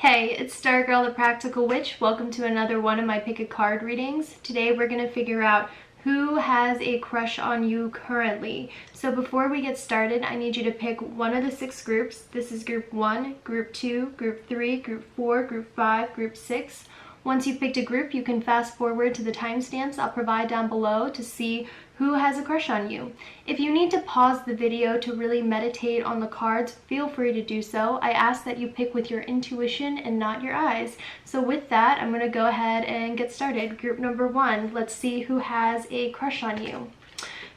Hey, it's Stargirl the Practical Witch. Welcome to another one of my pick a card readings. Today we're going to figure out who has a crush on you currently. So before we get started, I need you to pick one of the 6 groups. This is group 1, group 2, group 3, group 4, group 5, group 6. Once you've picked a group, you can fast forward to the timestamps I'll provide down below to see who has a crush on you. If you need to pause the video to really meditate on the cards, feel free to do so. I ask that you pick with your intuition and not your eyes. So with that, I'm going to go ahead and get started. Group number 1, let's see who has a crush on you.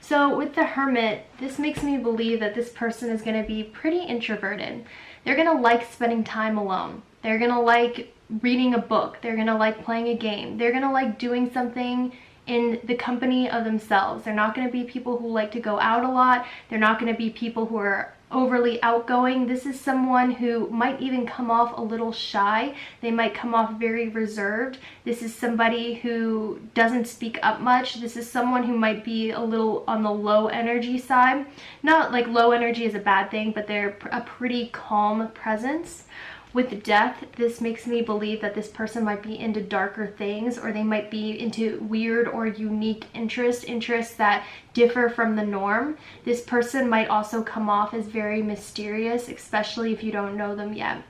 So with the Hermit, this makes me believe that this person is going to be pretty introverted. They're going to like spending time alone. They're going to like reading a book. They're going to like playing a game. They're going to like doing something in the company of themselves. They're not going to be people who like to go out a lot. They're not going to be people who are overly outgoing. This is someone who might even come off a little shy. They might come off very reserved. This is somebody who doesn't speak up much. This is someone who might be a little on the low energy side. Not like low energy is a bad thing, but they're a pretty calm presence. With Death, this makes me believe that this person might be into darker things, or they might be into weird or unique interests that differ from the norm. This person might also come off as very mysterious, especially if you don't know them yet.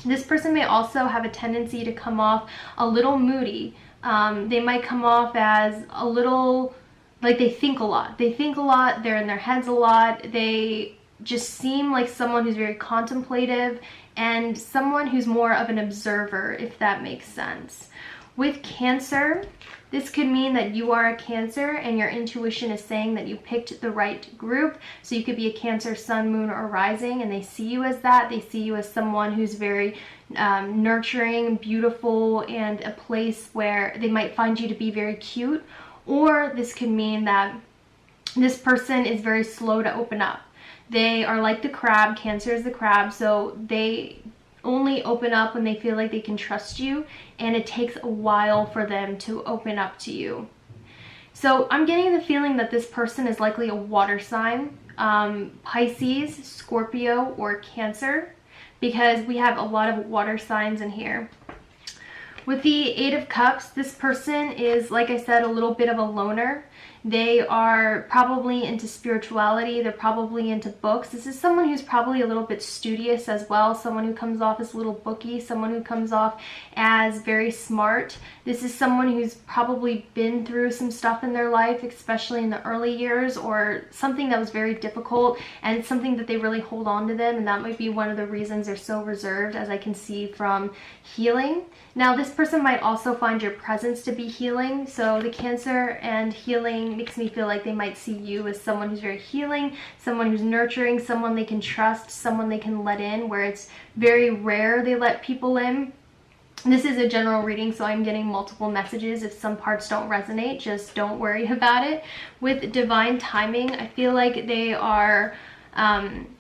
This person may also have a tendency to come off a little moody. They might come off as a little, like they think a lot. They think a lot, they're in their heads a lot, they just seem like someone who's very contemplative and someone who's more of an observer, if that makes sense. With Cancer, this could mean that you are a Cancer and your intuition is saying that you picked the right group. So you could be a Cancer, Sun, Moon, or Rising, and they see you as that. They see you as someone who's very nurturing, beautiful, and a place where they might find you to be very cute. Or this could mean that this person is very slow to open up. They are like the crab. Cancer is the crab, so they only open up when they feel like they can trust you, and it takes a while for them to open up to you. So I'm getting the feeling that this person is likely a water sign, Pisces, Scorpio, or Cancer, because we have a lot of water signs in here. With the 8 of Cups, this person is, like I said, a little bit of a loner. They are probably into spirituality. They're probably into books. This is someone who's probably a little bit studious as well. Someone who comes off as a little booky. Someone who comes off as very smart. This is someone who's probably been through some stuff in their life, especially in the early years, or something that was very difficult, and it's something that they really hold on to them, and that might be one of the reasons they're so reserved, as I can see from healing. Now, this person might also find your presence to be healing. So the Cancer and healing makes me feel like they might see you as someone who's very healing, someone who's nurturing, someone they can trust, someone they can let in, where it's very rare they let people in. This is a general reading, so I'm getting multiple messages. If some parts don't resonate, just don't worry about it. With Divine Timing, I feel like they are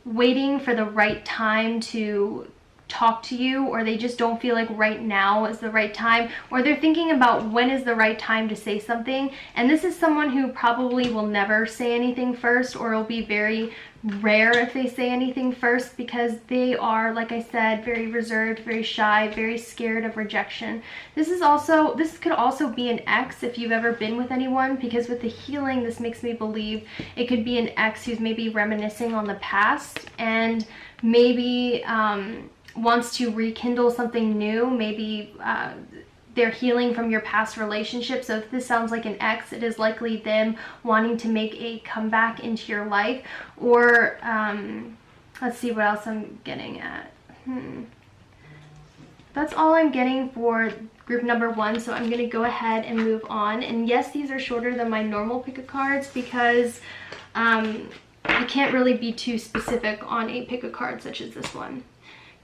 waiting for the right time to talk to you, or they just don't feel like right now is the right time, or they're thinking about when is the right time to say something. And this is someone who probably will never say anything first, or it'll be very rare if they say anything first, because they are, like I said, very reserved, very shy, very scared of rejection. This could also be an ex if you've ever been with anyone, because with the healing, this makes me believe it could be an ex who's maybe reminiscing on the past and maybe wants to rekindle something new. Maybe they're healing from your past relationship. So if this sounds like an ex, it is likely them wanting to make a comeback into your life. Or let's see what else I'm getting at. That's all I'm getting for group number 1, so I'm going to go ahead and move on. And yes, these are shorter than my normal pick a cards, because I can't really be too specific on a pick a card such as this one.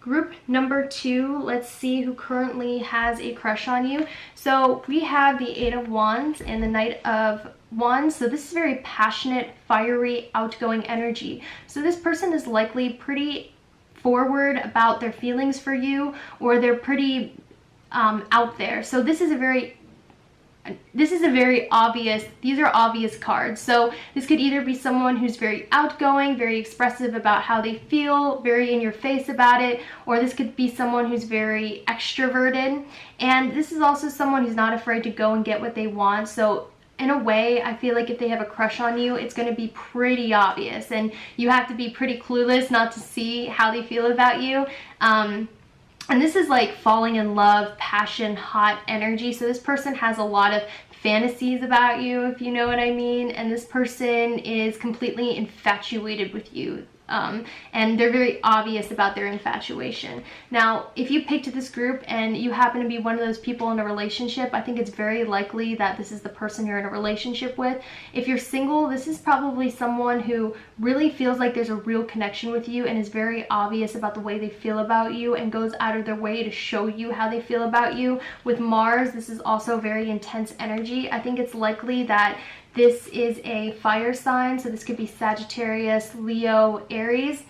Group number 2, let's see who currently has a crush on you. So we have the 8 of Wands and the Knight of Wands. So this is very passionate, fiery, outgoing energy. So this person is likely pretty forward about their feelings for you, or they're pretty out there. So this is a very this is a very obvious, these are obvious cards. So this could either be someone who's very outgoing, very expressive about how they feel, very in your face about it, or this could be someone who's very extroverted. And this is also someone who's not afraid to go and get what they want. So in a way, I feel like if they have a crush on you, it's going to be pretty obvious, and you have to be pretty clueless not to see how they feel about you. And this is like falling in love, passion, hot energy. So this person has a lot of fantasies about you, if you know what I mean. And this person is completely infatuated with you. And they're very obvious about their infatuation. Now, if you picked this group and you happen to be one of those people in a relationship, I think it's very likely that this is the person you're in a relationship with. If you're single, this is probably someone who really feels like there's a real connection with you and is very obvious about the way they feel about you and goes out of their way to show you how they feel about you. With Mars, this is also very intense energy. I think it's likely that this is a fire sign, so this could be Sagittarius, Leo, Aries.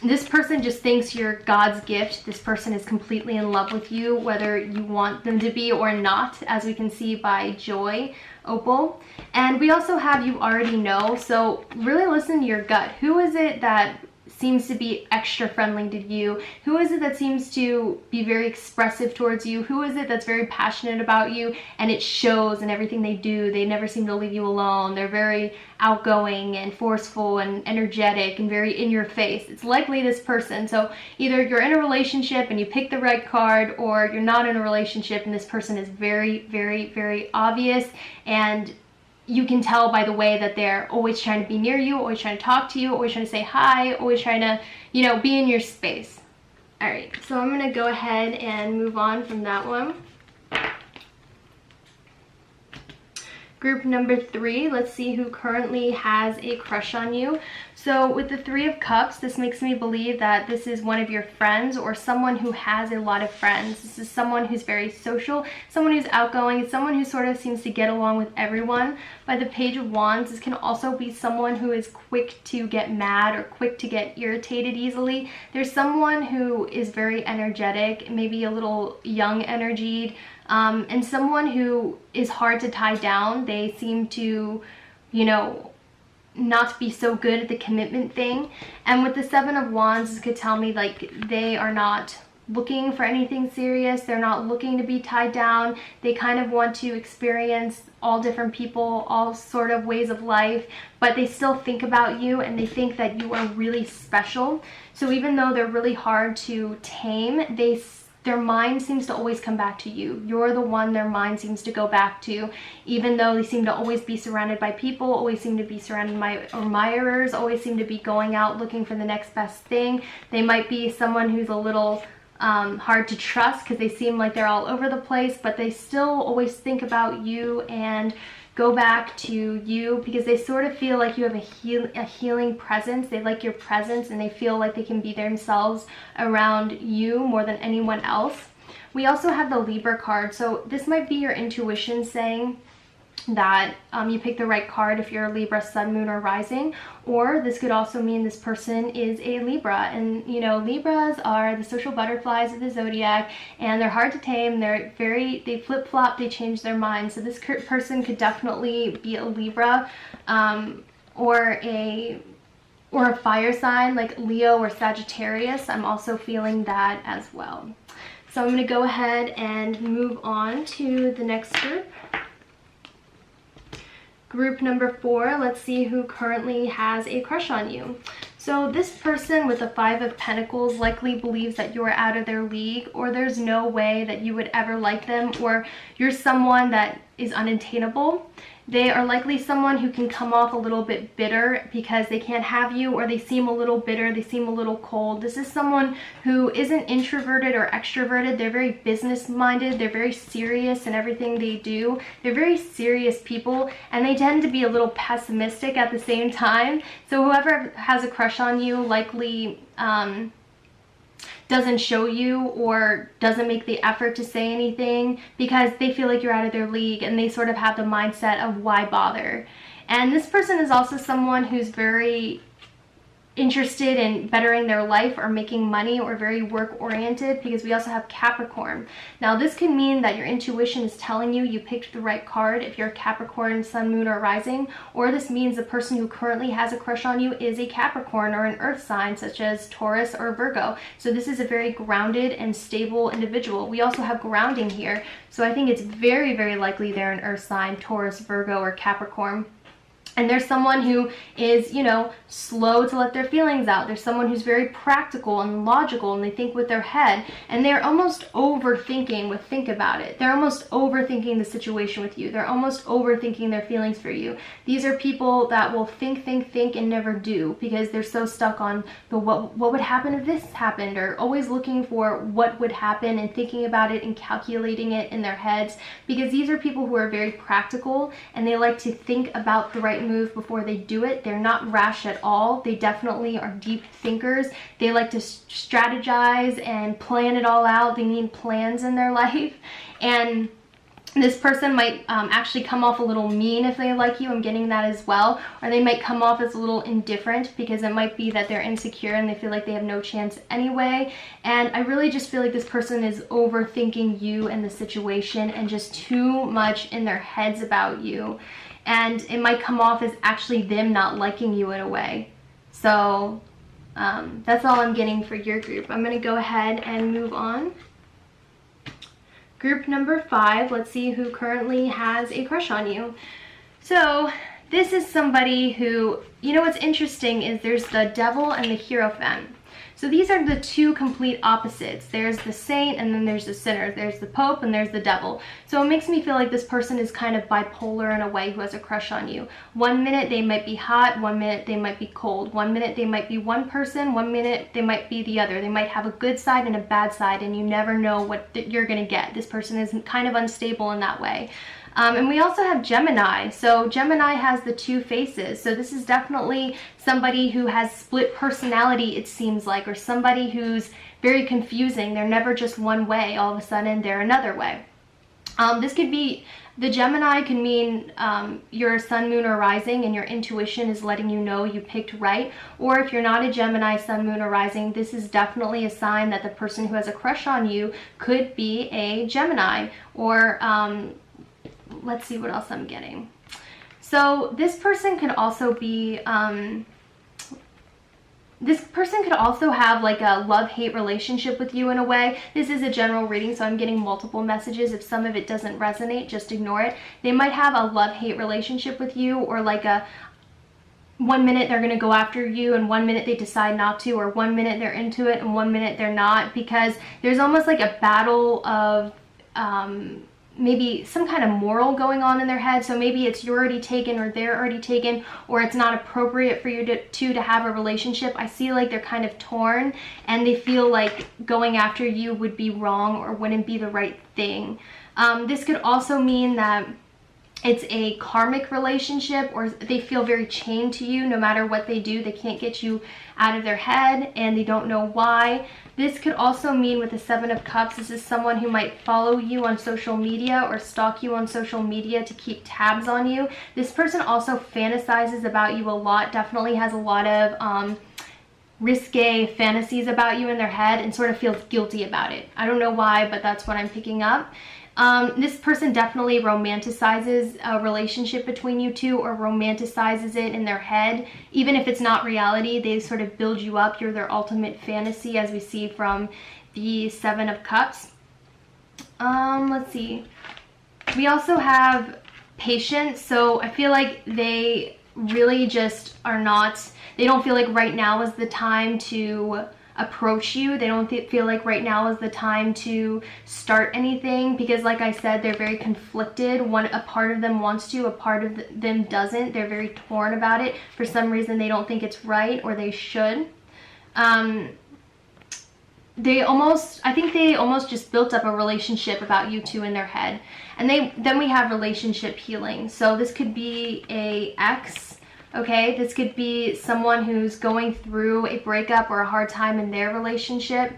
This person just thinks you're God's gift. This person is completely in love with you, whether you want them to be or not, as we can see by Joy, Opal. And we also have You Already Know, so really listen to your gut. Who is it that seems to be extra friendly to you? Who is it that seems to be very expressive towards you? Who is it that's very passionate about you, and it shows in everything they do? They never seem to leave you alone. They're very outgoing and forceful and energetic and very in your face. It's likely this person. So either you're in a relationship and you pick the right card, or you're not in a relationship and this person is very, very, very obvious, and you can tell by the way that they're always trying to be near you, always trying to talk to you, always trying to say hi, always trying to, you know, be in your space. All right, so I'm going to go ahead and move on from that one. Group number 3, let's see who currently has a crush on you. So with the 3 of Cups, this makes me believe that this is one of your friends or someone who has a lot of friends. This is someone who's very social, someone who's outgoing, someone who sort of seems to get along with everyone. By the Page of Wands, this can also be someone who is quick to get mad or quick to get irritated easily. There's someone who is very energetic, maybe a little young energied, and someone who is hard to tie down. They seem to, you know, not be so good at the commitment thing. And with the 7 of Wands, this could tell me like they are not looking for anything serious. They're not looking to be tied down. They kind of want to experience all different people, all sort of ways of life, but they still think about you and they think that you are really special. So even though they're really hard to tame, their mind seems to always come back to you. You're the one their mind seems to go back to, even though they seem to always be surrounded by people, always seem to be surrounded by admirers, always seem to be going out looking for the next best thing. They might be someone who's a little hard to trust because they seem like they're all over the place, but they still always think about you and go back to you because they sort of feel like you have a healing presence. They like your presence and they feel like they can be themselves around you more than anyone else. We also have the Libra card, so this might be your intuition saying that you picked the right card if you're a Libra sun, moon, or rising, or this could also mean this person is a Libra. And you know, Libras are the social butterflies of the zodiac, and they're hard to tame. They flip-flop, they change their minds. So this person could definitely be a Libra, or a fire sign like Leo or Sagittarius. I'm also feeling that as well. So I'm going to go ahead and move on to the next group. Group number 4, let's see who currently has a crush on you. So this person with the 5 of Pentacles likely believes that you're out of their league, or there's no way that you would ever like them, or you're someone that is unattainable. They are likely someone who can come off a little bit bitter because they can't have you, or they seem a little bitter, they seem a little cold. This is someone who isn't introverted or extroverted. They're very business-minded. They're very serious in everything they do. They're very serious people, and they tend to be a little pessimistic at the same time. So whoever has a crush on you likely doesn't show you or doesn't make the effort to say anything because they feel like you're out of their league, and they sort of have the mindset of why bother. And this person is also someone who's very interested in bettering their life or making money or very work oriented, because we also have Capricorn. Now this could mean that your intuition is telling you picked the right card if you're Capricorn, Sun, Moon, or Rising, or this means the person who currently has a crush on you is a Capricorn or an earth sign such as Taurus or Virgo. So this is a very grounded and stable individual. We also have grounding here, so I think it's very, very likely they're an earth sign, Taurus, Virgo, or Capricorn. And there's someone who is, you know, slow to let their feelings out. There's someone who's very practical and logical, and they think with their head, and they're almost overthinking with think about it. They're almost overthinking the situation with you. They're almost overthinking their feelings for you. These are people that will think, and never do, because they're so stuck on the what would happen if this happened, or always looking for what would happen and thinking about it and calculating it in their heads, because these are people who are very practical and they like to think about the right move before they do it. They're not rash at all. They definitely are deep thinkers. They like to strategize and plan it all out. They need plans in their life. And this person might actually come off a little mean if they like you. I'm getting that as well. Or they might come off as a little indifferent, because it might be that they're insecure and they feel like they have no chance anyway. And I really just feel like this person is overthinking you and the situation and just too much in their heads about you. And it might come off as actually them not liking you in a way. So that's all I'm getting for your group. I'm going to go ahead and move on. Group number 5, let's see who currently has a crush on you. So this is somebody who, you know what's interesting is there's the Devil and the Hierophant. So these are the two complete opposites. There's the saint and then there's the sinner. There's the Pope and there's the devil. So it makes me feel like this person is kind of bipolar in a way, who has a crush on you. 1 minute they might be hot, 1 minute they might be cold. 1 minute they might be one person, 1 minute they might be the other. They might have a good side and a bad side, and you never know what you're gonna get. This person is kind of unstable in that way. And we also have Gemini. So Gemini has the two faces. So this is definitely somebody who has split personality, it seems like, or somebody who's very confusing. They're never just one way. All of a sudden, they're another way. This could be, the Gemini can mean your sun, moon, or rising, and your intuition is letting you know you picked right. Or if you're not a Gemini, sun, moon, or rising, this is definitely a sign that the person who has a crush on you could be a Gemini. Or let's see what else I'm getting. So this person could also be, this person could also have like a love-hate relationship with you in a way. This is a general reading, so I'm getting multiple messages. If some of it doesn't resonate, just ignore it. They might have a love-hate relationship with you, or like a 1 minute they're going to go after you and 1 minute they decide not to, or 1 minute they're into it and 1 minute they're not, because there's almost like a battle of maybe some kind of moral going on in their head. So maybe it's you're already taken or they're already taken, or it's not appropriate for you to have a relationship. I see like they're kind of torn and they feel like going after you would be wrong or wouldn't be the right thing. This could also mean that it's a karmic relationship, or they feel very chained to you. No matter what they do, they can't get you out of their head and they don't know why. This could also mean, with the 7 of Cups, this is someone who might follow you on social media or stalk you on social media to keep tabs on you. This person also fantasizes about you a lot, definitely has a lot of risque fantasies about you in their head, and sort of feels guilty about it. I don't know why, but that's what I'm picking up. This person definitely romanticizes a relationship between you two, or romanticizes it in their head. Even if it's not reality, they sort of build you up. You're their ultimate fantasy, as we see from the 7 of Cups. Let's see. We also have Patience. So I feel like they really just are not, they don't feel like right now is the time to approach you. They don't feel like right now is the time to start anything, because like I said, they're very conflicted. A part of them wants to, a part of them doesn't. They're very torn about it. For some reason they don't think it's right, or they should. I think they almost just built up a relationship about you two in their head. And then we have relationship healing. So this could be a ex. Okay, this could be someone who's going through a breakup or a hard time in their relationship.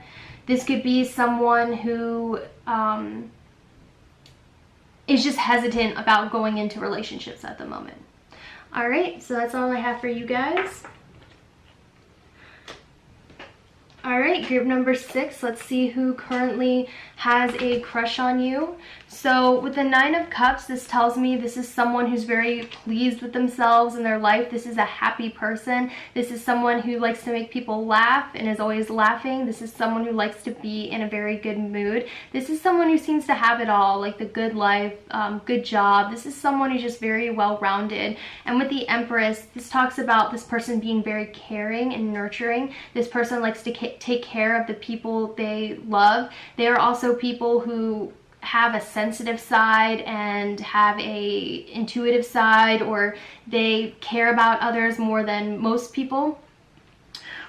This could be someone who is just hesitant about going into relationships at the moment. All right, so that's all I have for you guys. All right, group number 6, let's see who currently has a crush on you. So with the 9 of Cups, this tells me this is someone who's very pleased with themselves in their life. This is a happy person. This is someone who likes to make people laugh and is always laughing. This is someone who likes to be in a very good mood. This is someone who seems to have it all, like the good life, good job. This is someone who's just very well-rounded. And with the Empress, this talks about this person being very caring and nurturing. This person likes to take care of the people they love. They are also people who have a sensitive side and have a intuitive side, or they care about others more than most people.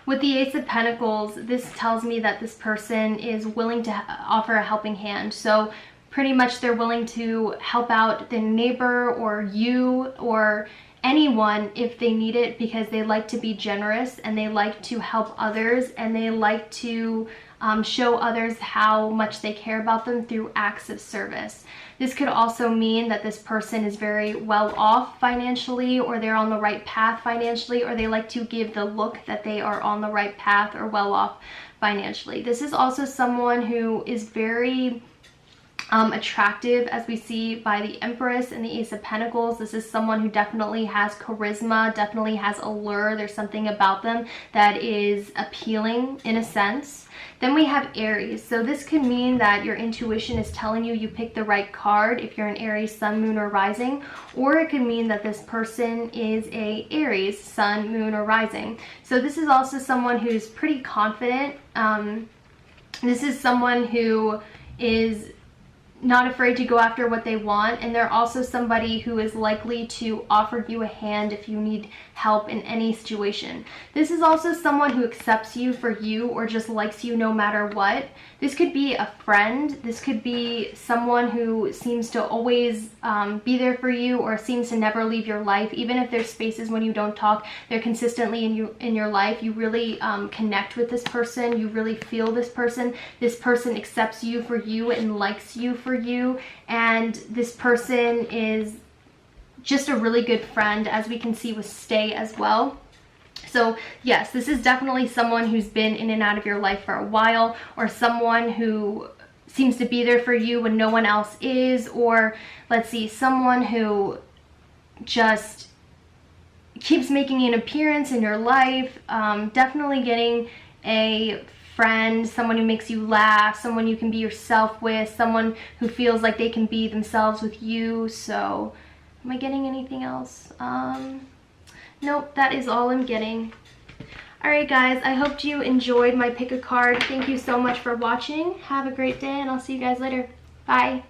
With the Ace of Pentacles, this tells me that this person is willing to offer a helping hand. So pretty much they're willing to help out their neighbor or you or anyone if they need it, because they like to be generous and they like to help others, and they like to show others how much they care about them through acts of service. This could also mean that this person is very well off financially, or they're on the right path financially, or they like to give the look that they are on the right path or well off financially. This is also someone who is very attractive, as we see by the Empress and the Ace of Pentacles. This is someone who definitely has charisma, definitely has allure. There's something about them that is appealing in a sense. Then we have Aries. So this could mean that your intuition is telling you you picked the right card if you're an Aries sun, moon, or rising, or it could mean that this person is a Aries sun, moon, or rising. So this is also someone who's pretty confident. This is someone who is not afraid to go after what they want, and they're also somebody who is likely to offer you a hand if you need help in any situation. This is also someone who accepts you for you, or just likes you no matter what. This could be a friend. This could be someone who seems to always be there for you, or seems to never leave your life. Even if there's spaces when you don't talk, they're consistently in your life. You really connect with this person. You really feel this person. This person accepts you for you and likes you for you, and this person is just a really good friend, as we can see with Stay as well. So yes, this is definitely someone who's been in and out of your life for a while, or someone who seems to be there for you when no one else is, or let's see, someone who just keeps making an appearance in your life. Definitely getting a friend, someone who makes you laugh, someone you can be yourself with, someone who feels like they can be themselves with you. So am I getting anything else? Nope, that is all I'm getting. Alright guys, I hope you enjoyed my pick a card. Thank you so much for watching. Have a great day, and I'll see you guys later. Bye.